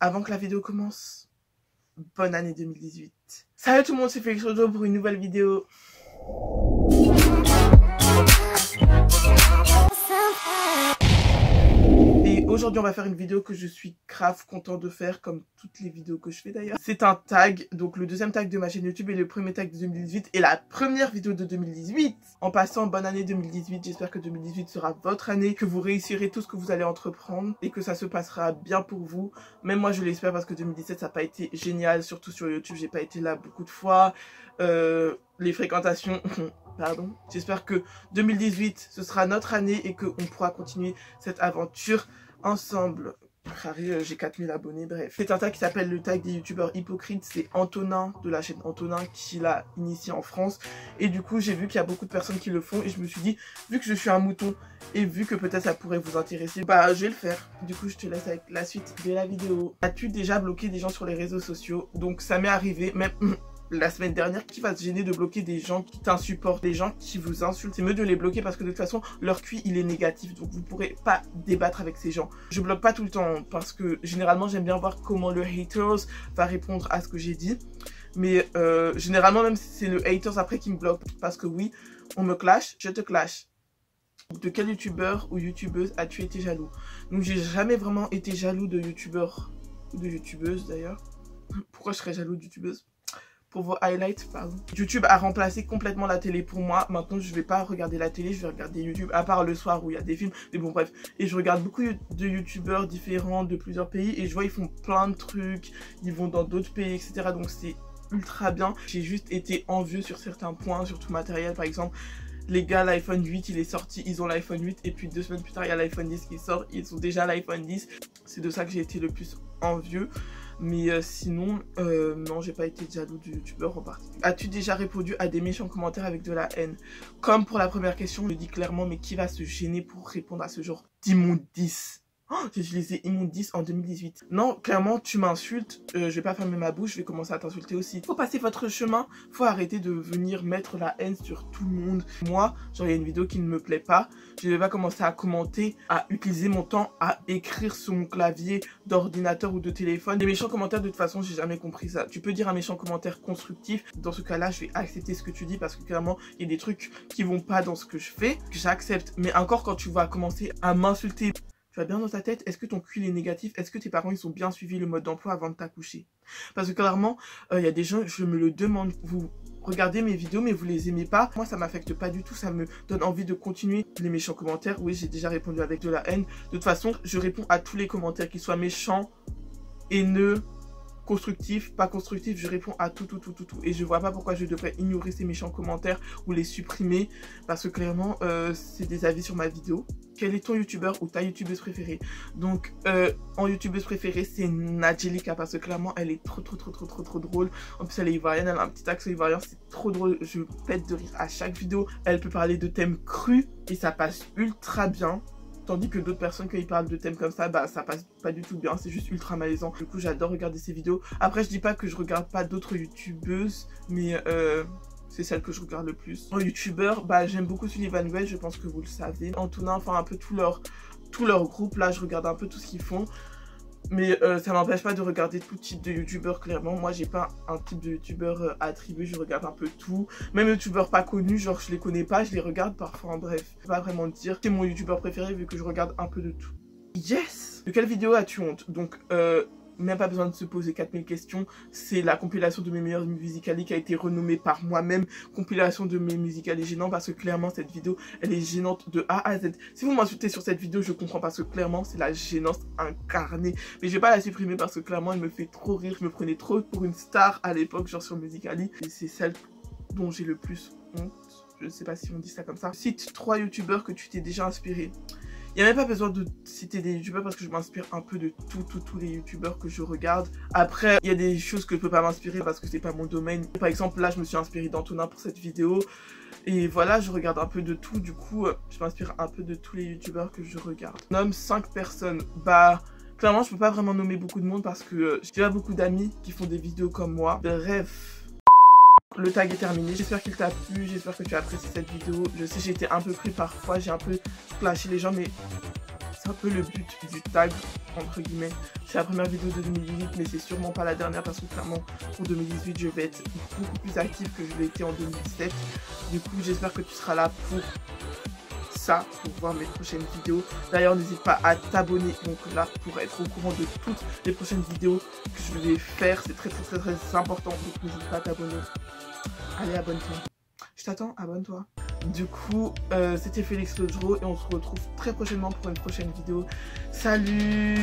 avant que la vidéo commence, bonne année 2018. Salut tout le monde, c'est Félix Rojo pour une nouvelle vidéo. Et aujourd'hui on va faire une vidéo que je suis grave content de faire, comme toutes les vidéos que je fais d'ailleurs. C'est un tag, donc le deuxième tag de ma chaîne YouTube et le premier tag de 2018 et la première vidéo de 2018. En passant, bonne année 2018, j'espère que 2018 sera votre année, que vous réussirez tout ce que vous allez entreprendre et que ça se passera bien pour vous. Même moi je l'espère parce que 2017 ça n'a pas été génial, surtout sur YouTube, j'ai pas été là beaucoup de fois. Les fréquentations... Pardon. J'espère que 2018 ce sera notre année et qu'on pourra continuer cette aventure ensemble. J'ai 4000 abonnés, bref. C'est un tag qui s'appelle le tag des youtubeurs hypocrites. C'est Antonin de la chaîne Antonin qui l'a initié en France. Et du coup j'ai vu qu'il y a beaucoup de personnes qui le font et je me suis dit, vu que je suis un mouton et vu que peut-être ça pourrait vous intéresser, bah je vais le faire. Du coup je te laisse avec la suite de la vidéo. As-tu déjà bloqué des gens sur les réseaux sociaux? Donc ça m'est arrivé, même... la semaine dernière, qui va se gêner de bloquer des gens qui t'insupportent, des gens qui vous insultent? C'est mieux de les bloquer parce que de toute façon, leur QI, il est négatif. Donc, vous ne pourrez pas débattre avec ces gens. Je bloque pas tout le temps parce que généralement, j'aime bien voir comment le haters va répondre à ce que j'ai dit. Mais généralement, même si c'est le haters après qui me bloque. Parce que oui, on me clash, je te clash. De quel youtubeur ou youtubeuse as-tu été jaloux? Donc, j'ai jamais vraiment été jaloux de youtubeur ou de youtubeuse d'ailleurs. Pourquoi je serais jaloux de youtubeuse? Pour vos highlights, pardon. YouTube a remplacé complètement la télé pour moi. Maintenant, je vais pas regarder la télé, je vais regarder YouTube, à part le soir où il y a des films. Mais bon, bref. Et je regarde beaucoup de youtubeurs différents de plusieurs pays. Et je vois, ils font plein de trucs. Ils vont dans d'autres pays, etc. Donc, c'est ultra bien. J'ai juste été envieux sur certains points, sur tout matériel. Par exemple, les gars, l'iPhone 8, il est sorti. Ils ont l'iPhone 8. Et puis, 2 semaines plus tard, il y a l'iPhone 10 qui sort. Ils ont déjà l'iPhone 10. C'est de ça que j'ai été le plus envieux. Mais sinon, non, j'ai pas été jaloux du youtubeur en particulier. As-tu déjà répondu à des méchants commentaires avec de la haine? Comme pour la première question, je le dis clairement, mais qui va se gêner pour répondre à ce genre d'immondice? Oh, j'ai utilisé immondice en 2018. Non, clairement, tu m'insultes, je vais pas fermer ma bouche, je vais commencer à t'insulter aussi. Faut passer votre chemin, faut arrêter de venir mettre la haine sur tout le monde. Moi, genre, il y a une vidéo qui ne me plaît pas, je vais pas commencer à commenter, à utiliser mon temps à écrire sur mon clavier d'ordinateur ou de téléphone. Les méchants commentaires, de toute façon, j'ai jamais compris ça. Tu peux dire un méchant commentaire constructif, dans ce cas-là, je vais accepter ce que tu dis parce que clairement, il y a des trucs qui vont pas dans ce que je fais, que j'accepte. Mais encore, quand tu vas commencer à m'insulter, tu vas bien dans ta tête? Est-ce que ton QI est négatif? Est-ce que tes parents ils ont bien suivi le mode d'emploi avant de t'accoucher? Parce que clairement, il y a des gens, je me le demande, vous regardez mes vidéos mais vous les aimez pas. Moi ça m'affecte pas du tout, ça me donne envie de continuer. Les méchants commentaires, oui j'ai déjà répondu avec de la haine. De toute façon, je réponds à tous les commentaires, qu'ils soient méchants, haineux, constructif, pas constructif, je réponds à tout. Et je vois pas pourquoi je devrais ignorer ces méchants commentaires ou les supprimer. Parce que clairement, c'est des avis sur ma vidéo. Quel est ton youtubeur ou ta youtubeuse préférée? Donc, en youtubeuse préférée, c'est Nadjelika. Parce que clairement, elle est trop drôle. En plus, elle est ivoirienne, elle a un petit accent ivoirien. C'est trop drôle, je pète de rire à chaque vidéo. Elle peut parler de thèmes crus et ça passe ultra bien. Tandis que d'autres personnes, quand ils parlent de thèmes comme ça, bah ça passe pas du tout bien, c'est juste ultra malaisant. Du coup, j'adore regarder ces vidéos. Après, je dis pas que je regarde pas d'autres youtubeuses, mais c'est celle que je regarde le plus. En youtubeur, bah j'aime beaucoup Sullivan Well, je pense que vous le savez. Antonin, enfin un peu tout leur groupe, là je regarde un peu tout ce qu'ils font. Mais ça m'empêche pas de regarder tout type de youtubeur, clairement. Moi j'ai pas un type de youtubeur attribué, je regarde un peu tout. Même youtubeurs pas connus, genre je les connais pas, je les regarde parfois, en bref. Je peux pas vraiment dire c'est mon youtubeur préféré vu que je regarde un peu de tout. Yes! De quelle vidéo as-tu honte? Donc même pas besoin de se poser 4000 questions, c'est la compilation de mes meilleurs Musical.ly qui a été renommée par moi-même compilation de mes Musical.ly gênants parce que clairement cette vidéo elle est gênante de A à Z. Si vous m'insultez sur cette vidéo je comprends parce que clairement c'est la gênance incarnée, mais je vais pas la supprimer parce que clairement elle me fait trop rire, je me prenais trop pour une star à l'époque genre sur Musical.ly et c'est celle dont j'ai le plus honte, je sais pas si on dit ça comme ça. Cite 3 youtubeurs que tu t'es déjà inspiré. Il n'y a même pas besoin de citer des youtubeurs parce que je m'inspire un peu de tous les youtubeurs que je regarde. Après, il y a des choses que je peux pas m'inspirer parce que c'est pas mon domaine. Par exemple, là, je me suis inspirée d'Antonin pour cette vidéo. Et voilà, je regarde un peu de tout. Du coup, je m'inspire un peu de tous les youtubeurs que je regarde. Je nomme 5 personnes. Bah, clairement, je peux pas vraiment nommer beaucoup de monde parce que j'ai pas beaucoup d'amis qui font des vidéos comme moi. Bref. Le tag est terminé, j'espère qu'il t'a plu, j'espère que tu as apprécié cette vidéo. Je sais j'ai été un peu pris parfois, j'ai un peu clashé les gens mais C'est un peu le but du tag, entre guillemets. C'est la première vidéo de 2018, mais c'est sûrement pas la dernière parce que clairement, pour 2018, je vais être beaucoup plus active que je l'ai été en 2017. Du coup, j'espère que tu seras là pour ça, pour voir mes prochaines vidéos. D'ailleurs, n'hésite pas à t'abonner, donc là, pour être au courant de toutes les prochaines vidéos que je vais faire. C'est très important, donc n'hésite pas à t'abonner. Allez, abonne-toi. Je t'attends, abonne-toi. Du coup, c'était Félix Lodro et on se retrouve très prochainement pour une prochaine vidéo. Salut!